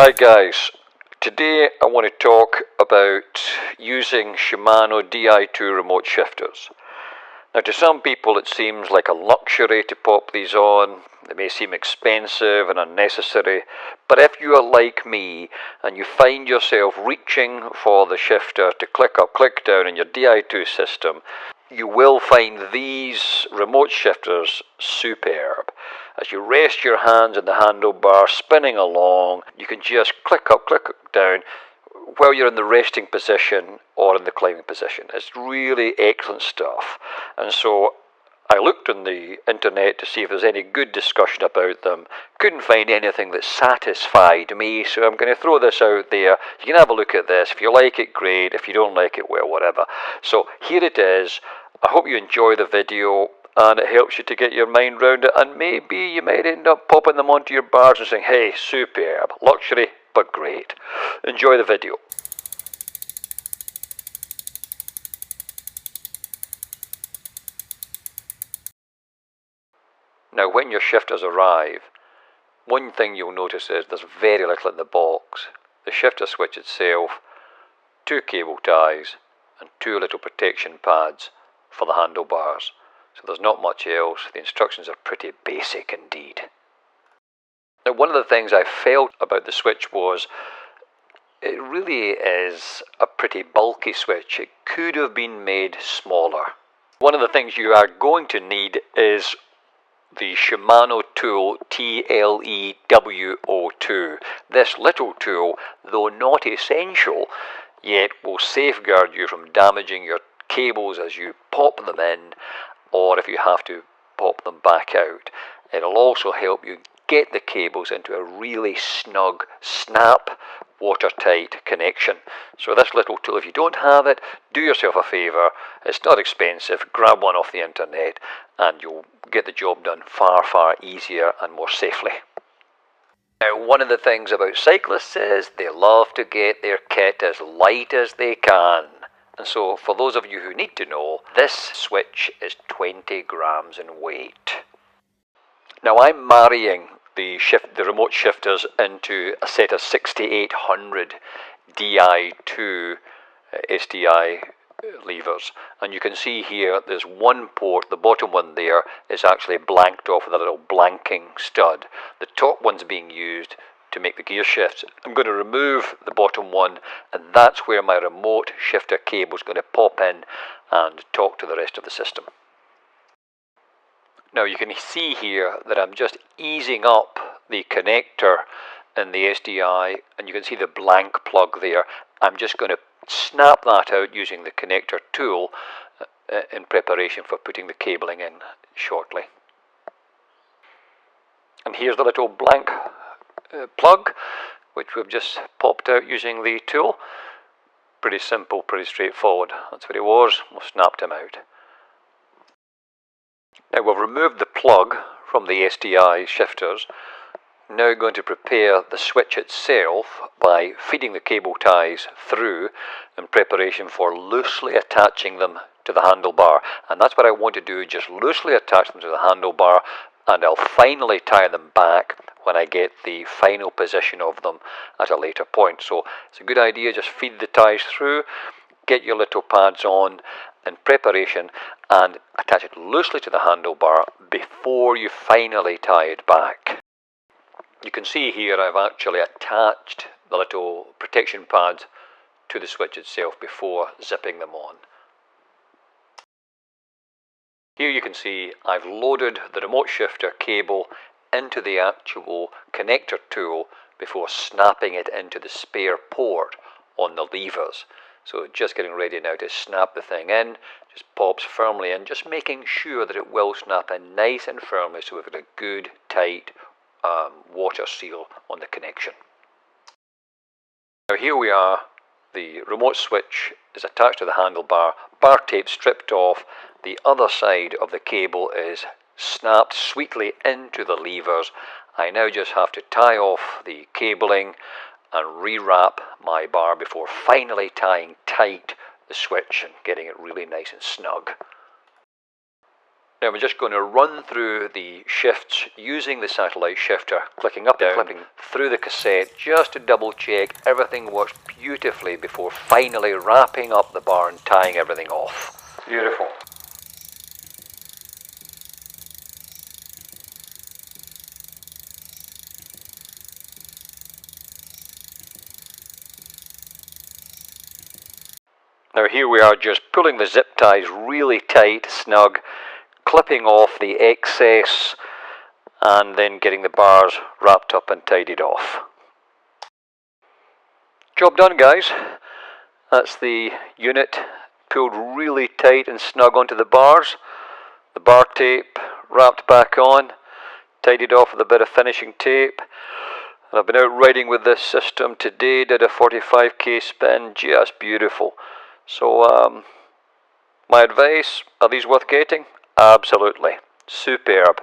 Hi guys, today I want to talk about using Shimano Di2 remote shifters. Now to some people it seems like a luxury to pop these on. They may seem expensive and unnecessary, but if you are like me and you find yourself reaching for the shifter to click up, click down in your Di2 system, you will find these remote shifters superb. As you rest your hands on the handlebar spinning along, you can just click up, click down while you're in the resting position or in the climbing position. It's really excellent stuff. And so I looked on the internet to see if there's any good discussion about them. Couldn't find anything that satisfied me, so I'm going to throw this out there. You can have a look at this. If you like it, great. If you don't like it, well, whatever. So here it is. I hope you enjoy the video and it helps you to get your mind round it, and maybe you might end up popping them onto your bars and saying, hey, superb, luxury, but great. Enjoy the video. Now when your shifters arrive, one thing you'll notice is there's very little in the box. The shifter switch itself, 2 cable ties and 2 little protection pads for the handlebars. So there's not much else. The instructions are pretty basic indeed. Now one of the things I felt about the switch was it really is a pretty bulky switch. It could have been made smaller. One of the things you are going to need is the Shimano tool TLEW02. This little tool, though not essential, yet will safeguard you from damaging your cables as you pop them in, or if you have to pop them back out. It'll also help you get the cables into a really snug, snap, watertight connection. So this little tool, if you don't have it, do yourself a favour. It's not expensive. Grab one off the internet and you'll get the job done far, far easier and more safely. Now, one of the things about cyclists is they love to get their kit as light as they can. And so, for those of you who need to know, this switch is 20 grams in weight. Now, I'm marrying the remote shifters into a set of 6800 Di2 SDI levers. And you can see here, there's one port, the bottom one there, is actually blanked off with a little blanking stud. The top one's being used to make the gear shifts. I'm going to remove the bottom one, and that's where my remote shifter cable is going to pop in and talk to the rest of the system. Now you can see here that I'm just easing up the connector in the SDI, and you can see the blank plug there. I'm just going to snap that out using the connector tool in preparation for putting the cabling in shortly. And here's the little blank plug, which we've just popped out using the tool. Pretty simple, pretty straightforward. That's what it was. We've snapped him out. Now we've removed the plug from the SDI shifters. Now going to prepare the switch itself by feeding the cable ties through in preparation for loosely attaching them to the handlebar. And that's what I want to do, just loosely attach them to the handlebar, and I'll finally tie them back when I get the final position of them at a later point. So it's a good idea, just feed the ties through, get your little pads on in preparation, and attach it loosely to the handlebar before you finally tie it back. You can see here I've actually attached the little protection pads to the switch itself before zipping them on. Here you can see I've loaded the remote shifter cable into the actual connector tool before snapping it into the spare port on the levers. So just getting ready now to snap the thing in, just pops firmly in, just making sure that it will snap in nice and firmly so we've got a good tight water seal on the connection. Now here we are, the remote switch is attached to the handlebar, bar tape stripped off, the other side of the cable is snapped sweetly into the levers. I now just have to tie off the cabling and rewrap my bar before finally tying tight the switch and getting it really nice and snug. Now we're just going to run through the shifts using the satellite shifter, clicking up and flipping through the cassette just to double check everything works beautifully before finally wrapping up the bar and tying everything off. Beautiful. Now here we are just pulling the zip ties really tight, snug, clipping off the excess and then getting the bars wrapped up and tidied off. Job done, guys. That's the unit pulled really tight and snug onto the bars. The bar tape wrapped back on, tidied off with a bit of finishing tape. And I've been out riding with this system today, did a 45k spin, just beautiful. So my advice, are these worth getting? Absolutely. Superb.